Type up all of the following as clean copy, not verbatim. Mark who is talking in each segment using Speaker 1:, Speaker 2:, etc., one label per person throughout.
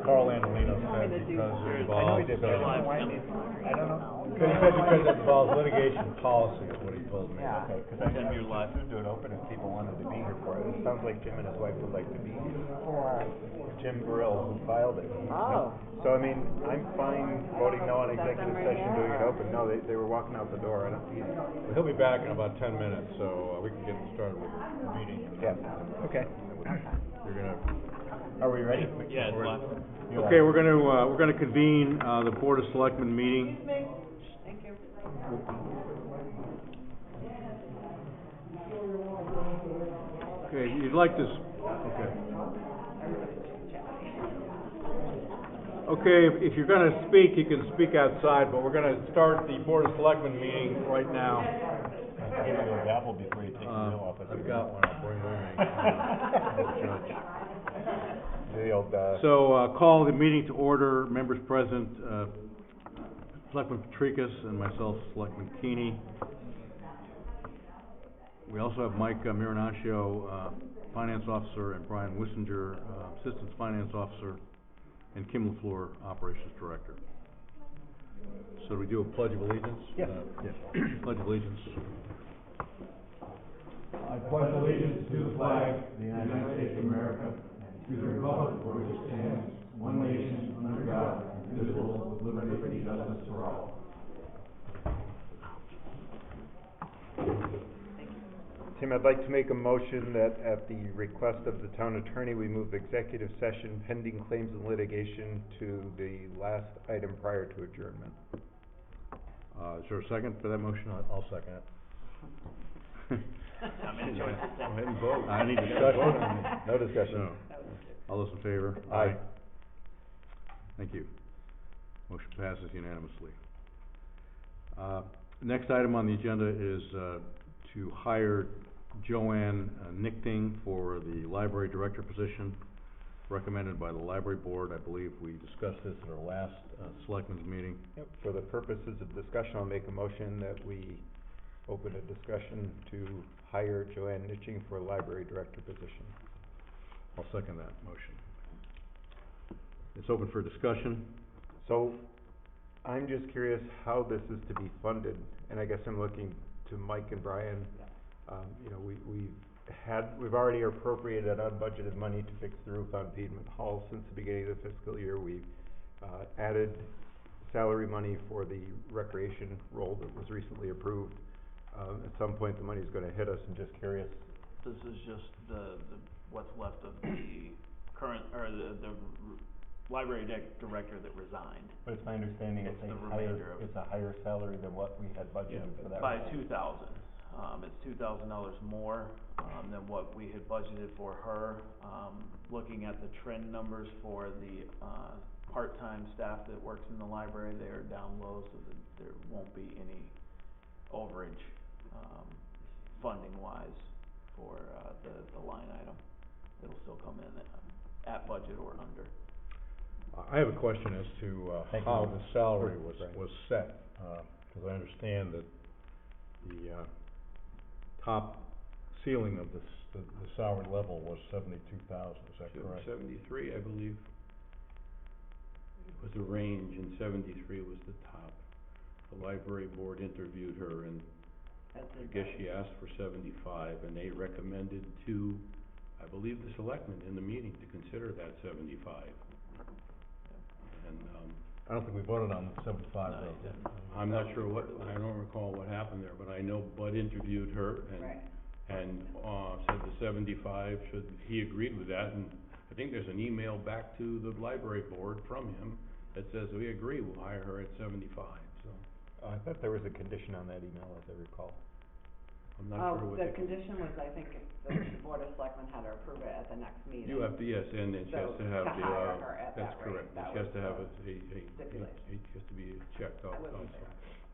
Speaker 1: Carl Andolino said because it involves.
Speaker 2: I know he did, but I don't know.
Speaker 1: But he said because it involves litigation policy is what he told me.
Speaker 2: Yeah. Okay, because I said we should do it open if people wanted to be here for it. It sounds like Jim and his wife would like to be here.
Speaker 3: For
Speaker 2: Jim Burrell, who filed it.
Speaker 3: Oh.
Speaker 2: So, I mean, I'm fine voting no on executive session, doing it open. No, they were walking out the door. I don't see it.
Speaker 1: Well, he'll be back in about 10 minutes, so we can get started with the meeting.
Speaker 2: Yeah. Okay.
Speaker 1: You're gonna.
Speaker 2: Are we ready?
Speaker 4: Yeah, it's live.
Speaker 1: Okay, we're gonna convene the Board of Selectmen meeting.
Speaker 3: Excuse me. Thank you.
Speaker 1: Okay, you'd like to. Okay. Okay, if you're going to speak, you can speak outside, but we're going to start the Board of Selectmen meeting right now.
Speaker 2: I'll give you a gavel before you take your meal off.
Speaker 1: I've got one. I'll bring So, call the meeting to order. Members present, Selectman Patrikas and myself, Selectman Keeney. We also have Mike Miranaccio, Finance Officer, and Brian Wissinger, Assistant Finance Officer, and Kim LaFleur, Operations Director. So we do a Pledge of Allegiance?
Speaker 2: Yes.
Speaker 1: Yes. Pledge of Allegiance. I pledge allegiance to the flag of the United States of America, and to the republic for which it stands, one nation, under God, indivisible, with liberty and justice for all.
Speaker 2: Tim, I'd like to make a motion that at the request of the town attorney, we move executive session pending claims and litigation to the last item prior to adjournment.
Speaker 1: Is there a second for that motion? I'll second it.
Speaker 4: I'm in choice.
Speaker 1: Go ahead and vote. Any discussion?
Speaker 2: No discussion.
Speaker 1: No. All those in favor?
Speaker 2: Aye.
Speaker 1: Thank you. Motion passes unanimously. Next item on the agenda is to hire Joanne Nichting for the library director position, recommended by the library board. I believe we discussed this at our last selectmen's meeting.
Speaker 2: Yep. For the purposes of discussion, I'll make a motion that we open a discussion to hire Joanne Nichting for library director position.
Speaker 1: I'll second that motion. It's open for discussion.
Speaker 2: So, I'm just curious how this is to be funded, and I guess I'm looking to Mike and Brian. You know, we've already appropriated unbudgeted money to fix the roof on Piedmont Hall since the beginning of the fiscal year. We've added salary money for the recreation role that was recently approved. At some point, the money's going to hit us. I'm just curious.
Speaker 4: This is just the what's left of the current, or the library director that resigned.
Speaker 2: But it's my understanding it's a higher salary than what we had budgeted for that.
Speaker 4: By $2,000. It's $2,000 more than what we had budgeted for her. Looking at the trend numbers for the part-time staff that works in the library, they are down low, so that there won't be any overage funding-wise for the line item. It'll still come in at budget or under.
Speaker 1: I have a question as to how the salary was set, because I understand that the top ceiling of the salary level was $72,000. Is that correct?
Speaker 5: 73, I believe. It was a range, and 73 was the top. The library board interviewed her, and I guess she asked for 75, and they recommended to, I believe, the selectmen in the meeting to consider that 75. And
Speaker 1: I don't think we voted on the 75 though.
Speaker 5: I'm not sure what, I don't recall what happened there, but I know Bud interviewed her and said the 75 he agreed with that, and I think there's an email back to the library board from him that says we agree, we'll hire her at 75. So
Speaker 2: I thought there was a condition on that email, as I recall.
Speaker 5: I'm not sure what
Speaker 3: the condition was, I think, the Board of Selectmen had to approve it at the next meeting.
Speaker 5: You have to, yes, and then she has to have
Speaker 3: to hire her at
Speaker 5: that's
Speaker 3: that
Speaker 5: correct.
Speaker 3: Rate,
Speaker 5: she has to have it has to be checked off also.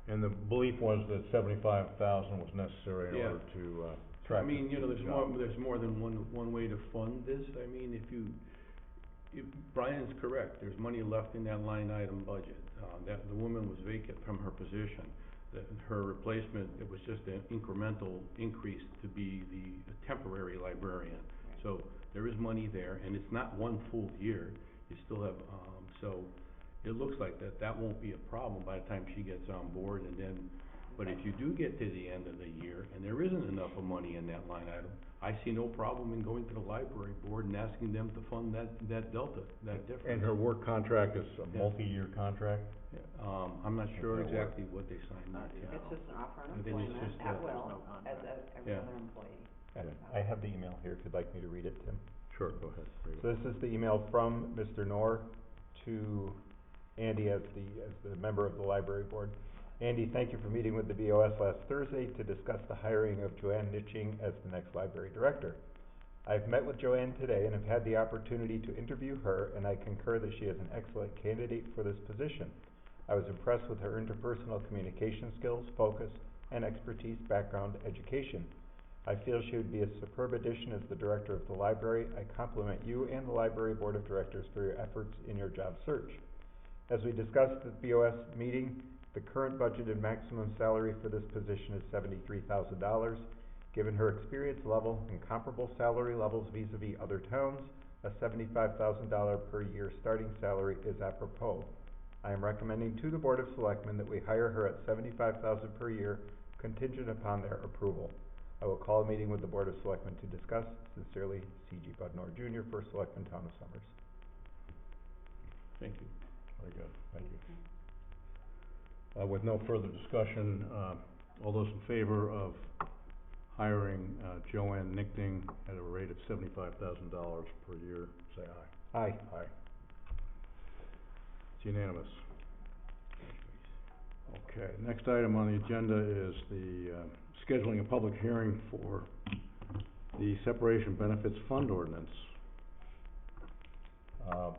Speaker 1: And the belief was that 75,000 was necessary in order to track.
Speaker 5: I mean, you know, there's more than one way to fund this. I mean, if Brian's correct, there's money left in that line item budget. That the woman was vacant from her position. Her replacement, it was just an incremental increase to be the temporary librarian. So there is money there, and it's not one full year. You still have, so it looks like that won't be a problem by the time she gets on board, and then, but if you do get to the end of the year and there isn't enough of money in that line item, I see no problem in going to the library board and asking them to fund that delta, that difference.
Speaker 1: And her work contract is a
Speaker 5: Yeah.
Speaker 1: multi-year contract?
Speaker 5: I'm not sure
Speaker 1: Okay,
Speaker 5: exactly what they signed
Speaker 4: Not
Speaker 5: there.
Speaker 4: yet.
Speaker 3: It's just an offer of
Speaker 5: I think it's
Speaker 3: employment
Speaker 5: just
Speaker 3: at
Speaker 5: that
Speaker 4: there's
Speaker 3: will,
Speaker 4: no
Speaker 3: as
Speaker 4: contract.
Speaker 3: every
Speaker 5: Yeah.
Speaker 3: other employee.
Speaker 2: Okay. I have the email here if you'd like me to read it, Tim.
Speaker 1: Sure, go ahead. Read
Speaker 2: So
Speaker 1: it.
Speaker 2: this is the email from Mr. Knorr to Andy as the member of the library board. Andy, thank you for meeting with the BOS last Thursday to discuss the hiring of Joanne Nitching as the next library director. I've met with Joanne today and have had the opportunity to interview her, and I concur that she is an excellent candidate for this position. I was impressed with her interpersonal communication skills, focus, and expertise, background, education. I feel she would be a superb addition as the director of the library. I compliment you and the library board of directors for your efforts in your job search. As we discussed at the BOS meeting, the current budgeted maximum salary for this position is $73,000. Given her experience level and comparable salary levels vis-a-vis other towns, a $75,000 per year starting salary is apropos. I am recommending to the Board of Selectmen that we hire her at $75,000 per year, contingent upon their approval. I will call a meeting with the Board of Selectmen to discuss. Sincerely, C.G. Budnor Jr., First Selectman, Town of Somers.
Speaker 5: Thank you.
Speaker 1: Very good, thank you. With no further discussion, all those in favor of hiring Joanne Nichting at a rate of $75,000 per year, say aye.
Speaker 2: Aye.
Speaker 1: Aye. It's unanimous. Okay, next item on the agenda is the scheduling a public hearing for the separation benefits fund ordinance.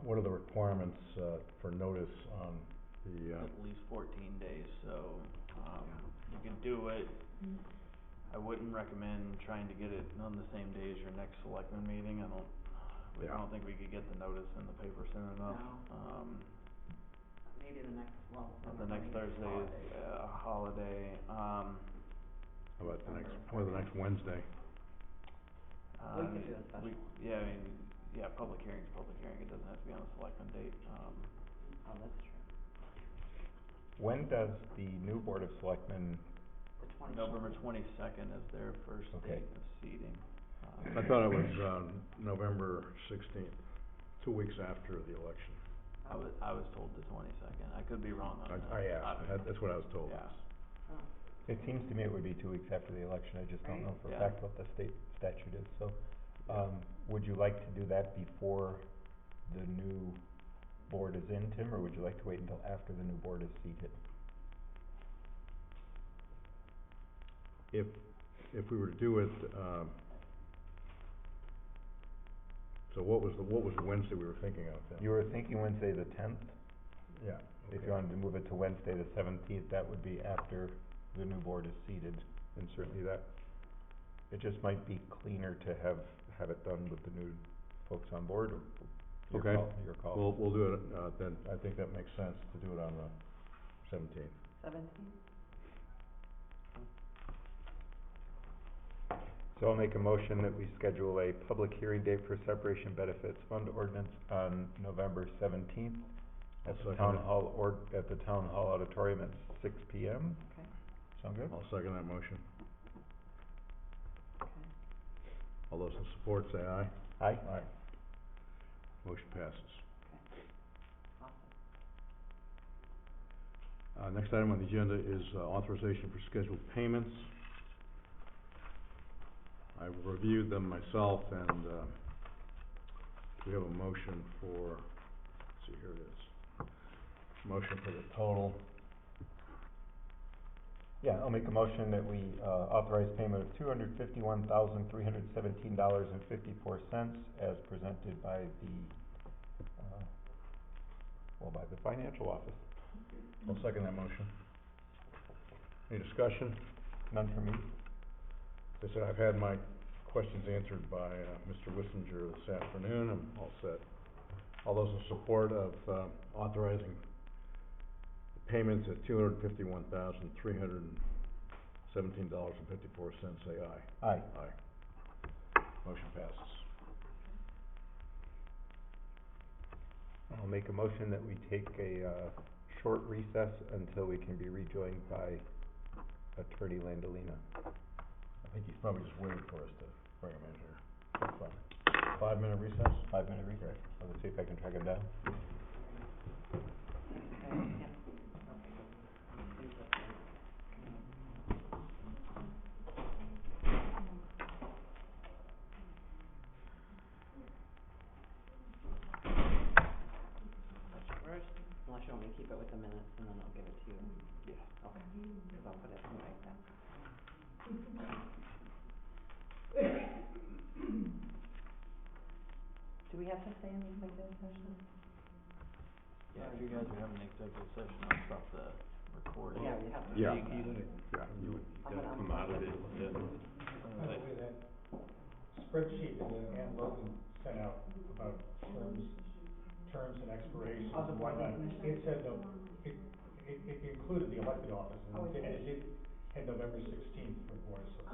Speaker 1: What are the requirements for notice on the
Speaker 4: At least 14 days, so, you can do it. I wouldn't recommend trying to get it on the same day as your next selectman meeting. I
Speaker 1: Yeah.
Speaker 4: don't think we could get the notice in the paper soon enough.
Speaker 3: No. Maybe the next, well.
Speaker 4: The next Thursday is a holiday,
Speaker 1: how about the next, or the next Wednesday?
Speaker 3: We could do a special one.
Speaker 4: Yeah, I mean, yeah, public hearing's public hearing, it doesn't have to be on a selectman date,
Speaker 3: Oh, that's true.
Speaker 2: When does the new Board of Selectmen,
Speaker 3: The 22nd.
Speaker 4: November 22nd is their first
Speaker 2: Okay.
Speaker 4: date of seating.
Speaker 1: I thought it was November 16th, 2 weeks after the election.
Speaker 4: I was told the 22nd, I could be wrong on that.
Speaker 1: I asked, that's what I was told.
Speaker 4: Yeah.
Speaker 3: Oh,
Speaker 2: it seems to me it would be 2 weeks after the election, I just don't know for a
Speaker 4: Right.
Speaker 2: fact what the state statute is, so, would you like to do that before the new board is in, Tim, or would you like to wait until after the new board is seated?
Speaker 1: If we were to do it, so what was the Wednesday we were thinking of then?
Speaker 2: You were thinking Wednesday the 10th?
Speaker 1: Yeah.
Speaker 2: If you wanted to move it to Wednesday the 17th, that would be after the new board is seated, and certainly that, it just might be cleaner to have it done with the new folks on board, or
Speaker 1: Okay.
Speaker 2: your call.
Speaker 1: We'll do it, then, I think that makes sense to do it on the 17th.
Speaker 3: 17th?
Speaker 2: So I'll make a motion that we schedule a public hearing date for separation benefits fund ordinance on November 17th at
Speaker 1: I'll
Speaker 2: the
Speaker 1: second
Speaker 2: town
Speaker 1: it.
Speaker 2: hall at the town hall auditorium at 6 p.m.
Speaker 3: Okay,
Speaker 2: Sound good?
Speaker 1: I'll second that motion.
Speaker 3: okay.
Speaker 1: All those in support say aye.
Speaker 2: Aye.
Speaker 1: Aye. Motion passes.
Speaker 3: Awesome.
Speaker 1: Next item on the agenda is authorization for scheduled payments. I've reviewed them myself, and we have a motion for, let's see, here it is. Motion for the total.
Speaker 2: Yeah, I'll make a motion that we authorize payment of $251,317.54 as presented by by the financial office.
Speaker 1: I'll second that motion. Any discussion?
Speaker 2: None for me?
Speaker 1: As I said, I've had my questions answered by Mr. Wissinger this afternoon. I'm all set. All those in support of authorizing payments at $251,317.54 say aye.
Speaker 2: Aye.
Speaker 1: Aye. Motion passes.
Speaker 2: make a motion that we take a, short recess until we can be rejoined by Attorney Landolina.
Speaker 1: I think he's probably just waiting for us to bring him in here. That's fine. 5-minute recess?
Speaker 2: 5-minute recess. Let's see if I can track him down.
Speaker 3: First, unless you want me to keep it with the minutes, and then I'll give it to you. Yeah. Okay, cause I'll put it in right then. Do we have to stay in executive session?
Speaker 4: Yeah, if you guys are having an executive session, I'll stop the recording.
Speaker 3: Yeah, you have to.
Speaker 2: Yeah.
Speaker 5: You
Speaker 3: I'm
Speaker 5: gotta
Speaker 3: gonna
Speaker 5: come out of it, yeah.
Speaker 6: By the way, that spreadsheet that Ann Logan sent out about terms and expirations
Speaker 3: Oh, the
Speaker 6: and
Speaker 3: board
Speaker 6: whatnot,
Speaker 3: commission?
Speaker 6: it said, it included the elected offices, and it did, had November 16th for board, so.